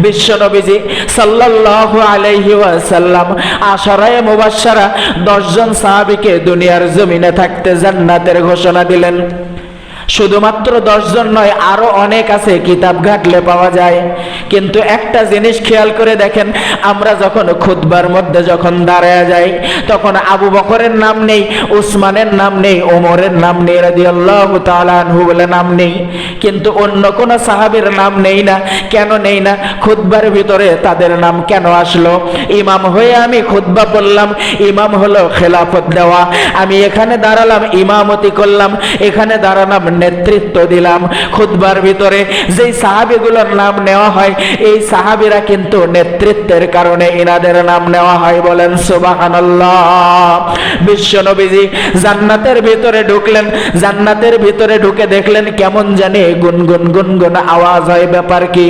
বিশ্ব নবীজি সাল্লাল্লাহু আলাইহি ওয়াসাল্লাম আশারায়ে মুবাশশারা 10 জন সাহাবীকে দুনিয়ার জমিনে থাকতে জান্নাতের ঘোষণা দিলেন। শুধুমাত্র 10 জন নয়, আরো অনেক আছে, কিতাব ঘাটলে পাওয়া যায়। কিন্তু একটা জিনিস খেয়াল করে দেখেন, আমরা যখন খুতবার মধ্যে যখন দাঁড়ায় যাই তখন আবু বকরের নাম নেই, উসমানের নাম নেই, ওমরের নাম নেই, রাদিয়াল্লাহু তাআলা আনহু বলে নাম নেই, কিন্তু অন্য কোন সাহাবীর নাম নেই না। কেন নেই না? খুতবার ভিতরে তাদের নাম কেন আসলো? ইমাম হয়ে আমি খুতবা পড়লাম, ইমাম হলো খেলাফত দেওয়া, আমি এখানে দাঁড়ালাম, ইমামতি করলাম, এখানে দাঁড়ালাম, নেতৃত্ব দিলাম। খুতবার ভিতরে যেই সাহাবীগুলোর নাম নেওয়া হয়, এই সাহাবীরা কিন্তু নেতৃত্বের কারণে ইনাদের নাম নেওয়া হয়। বলেন সুবহানাল্লাহ। বিশ্ব নবীজি জান্নাতের ভিতরে ঢুকলেন, জান্নাতের ভিতরে ঢুকে দেখলেন কেমন জানি গুনগুন গুনগুন আওয়াজ হয়। ব্যাপার কি?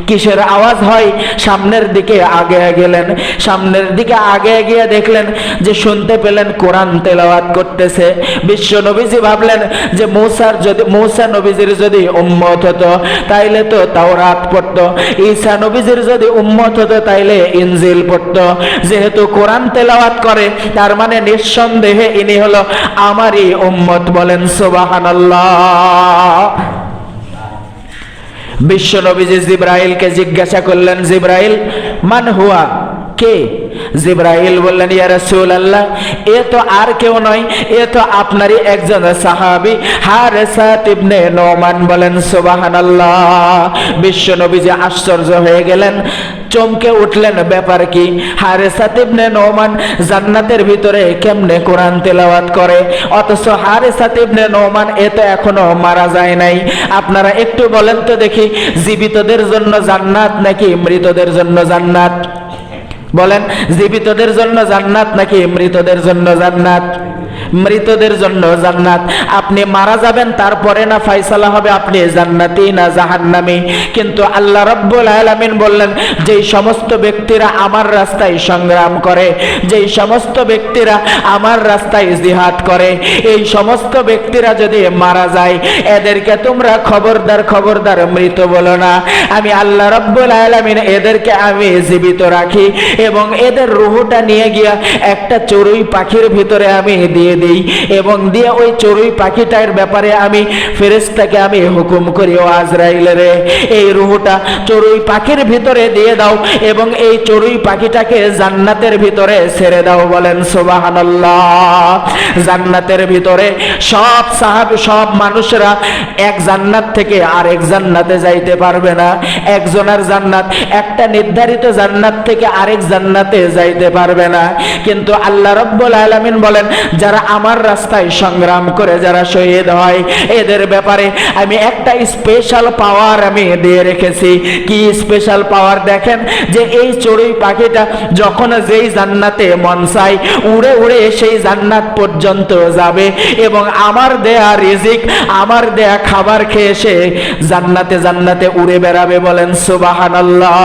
কিসের আওয়াজ হয়? সামনের দিকে আগে গেলেন, সামনের দিকে আগে গিয়ে দেখলেন যে শুনতে পেলেন কোরআন তেলাওয়াত করতেছে। বিশ্ব নবীজি ভাবলেন যে মুসা নবীজির যদি উম্মত হতো তাইলে তো তাওরাত পড়তো, ঈসা নবীজির যদি উম্মত হতো তাইলে ইনজিল পড়তো। যেহেতু কোরআন তেলাওয়াত করে, তার মানে নিঃসন্দেহে ইনি হলো আমারই উম্মত। বলেন সুবহানাল্লাহ। বিশ্ব নবীজি জিবরাইলকে জিজ্ঞাসা করলেন, জিবরাইল মান হুয়া, কে? জিবরাইল বললেন, ইয়া রাসূলুল্লাহ, এ তো আর কেউ নয়, এ তো আপনারই একজন সাহাবী হারেসা ইবনে নোমান। বলেন সুবহানাল্লাহ। বিশ্ব নবীজি আশ্চর্য হয়ে গেলেন, চমকে উঠলেন, ব্যাপার কি? হারেসা ইবনে নোমান জান্নাতের ভিতরে কেমনে কোরআন তেলাওয়াত করে? অথচ হারেসা ইবনে নোমান এ তো এখনো মারা যায় নাই। আপনারা একটু বলেন তো দেখি, জীবিতদের জন্য জান্নাত নাকি মৃতদের জন্য জান্নাত? বলেন, জীবিতদের জন্য জান্নাত নাকি মৃতদের জন্য জান্নাত? মৃতদের জন্য জান্নাত। আপনি মারা যাবেন, তারপরে না ফয়সালা হবে আপনি জান্নাতি না জাহান্নামী। কিন্তু আল্লাহ রাব্বুল আলামিন বললেন, যেই সমস্ত ব্যক্তিরা আমার রাস্তায় সংগ্রাম করে, যেই সমস্ত ব্যক্তিরা আমার রাস্তায় জিহাদ করে, এই সমস্ত ব্যক্তিরা যদি মারা যায়, এদেরকে তোমরা খবরদার খবরদার মৃত বলো না। আমি আল্লাহ রাব্বুল আলামিন এদেরকে আমি জীবিত রাখি এবং এদের রূহটা নিয়ে গিয়া একটা চড়ুই পাখির ভিতরে আমি দিয়ে দিই, এবং দিয়ে ওই চড়ুই পাখিটার ব্যাপারে আমি ফেরেশতাকে আমি হুকুম করি, ও আজরাইল রে, এই রূহটা চড়ুই পাখির ভিতরে দিয়ে দাও এবং এই চড়ুই পাখিটাকে জান্নাতের ভিতরে ছেড়ে দাও। বলেন সুবহানাল্লাহ। জান্নাতের ভিতরে সব সাহাবী, সব মানুষরা এক জান্নাত থেকে আরেক জান্নাতে যাইতে পারবে না। একজনের জান্নাত, একটা নির্ধারিত জান্নাত থেকে আরেক জান্নাতে যাইতে পারবে না। কিন্তু আল্লাহ রাব্বুল আলামিন বলেন, যারা আমার রাস্তায় সংগ্রাম করে যারা শহীদ হয়, এদের ব্যাপারে আমি একটা স্পেশাল পাওয়ার আমি দিয়ে রেখেছি। কি স্পেশাল পাওয়ার? দেখেন, যে এই চড়ুই পাখিটা যখন যেই জান্নাতে মন চায় উড়ে উড়ে সেই জান্নাত পর্যন্ত যাবে এবং আমার দেয়া রিজিক, আমার দেয়া খাবার খেয়ে সে জান্নাতে জান্নাতে উড়ে বেড়াবে। বলেন সুবহানাল্লাহ।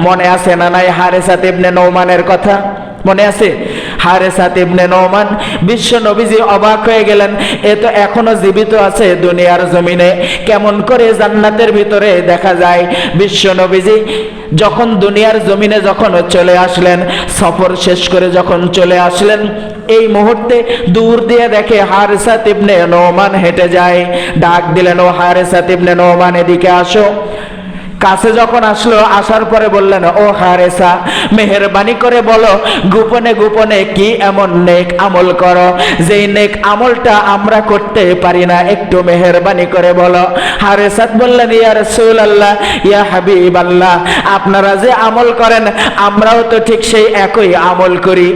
মনে আছে না নাই হারেসা ইবনে নোমানের কথা? মনে আছে? হারেসা ইবনে নোমান, বিশ্ব নবীজি অবাক হয়ে গেলেন, এ তো এখনো জীবিত আছে দুনিয়ার জমিনে, কেমন করে জান্নাতের ভিতরে দেখা যায়? বিশ্ব নবীজি যখন দুনিয়ার জমিনে যখন চলে আসলেন, সফর শেষ করে যখন চলে আসলেন, এই মুহূর্তে দূর দিয়ে দেখে হারেসা ইবনে নোমান হেঁটে যায়। ডাক দিলেন, ও হারেসা ইবনে নোমান, এদিকে আসো। কাছে যখন আসলো, আসার পরে বললেন, ও হারেসা, মেহেরবানি করে বলো গোপনে গোপনে কি এমন নেক আমল করো যেই নেক আমলটা আমরা করতে পারি না, একটু মেহেরবানি করে বলো। হারেসা বললেন, ইয়া রাসূলুল্লাহ, ইয়া হাবিবাল্লাহ, আপনারা যে আমল করেন আমরাও তো ঠিক সেই একই আমল করি,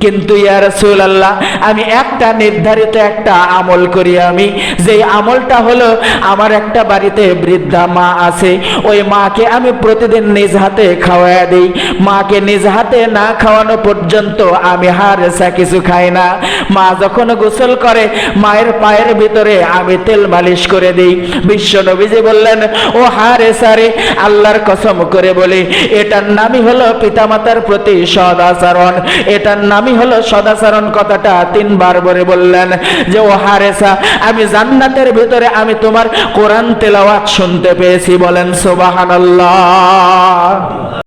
কিন্তু ইয়া রাসূলুল্লাহ আমি একটা নির্ধারিত একটা আমল করি, আমি যেই আমলটা হলো আমার একটা বাড়িতে বৃদ্ধা মা আছে, ওই মাকে আমি প্রতিদিন নিজ হাতে খাওয়ায়া দিই। মাকে নিজ হাতে না খাওয়ানো পর্যন্ত আমি হারেসা কিছু খাই না। মা যখন গোসল করে মায়ের পায়ের ভিতরে আমি তেল মালিশ করে দিই। বিশ্ব নবীজি বললেন, ও হারেসা রে, আল্লাহর কসম করে বলি, এটার নামই হলো পিতামাতার প্রতি সদাচরণ, এটার নামই হলো সদাচরণ কথাটা তিনবার বলে বললেন যে ও হারেসা, আমি জান্নাতের ভিতরে আমি তোমার কোরআন তেলাওয়াত শুনতে পেয়েছি। বলেন সুবহানাল্লাহ।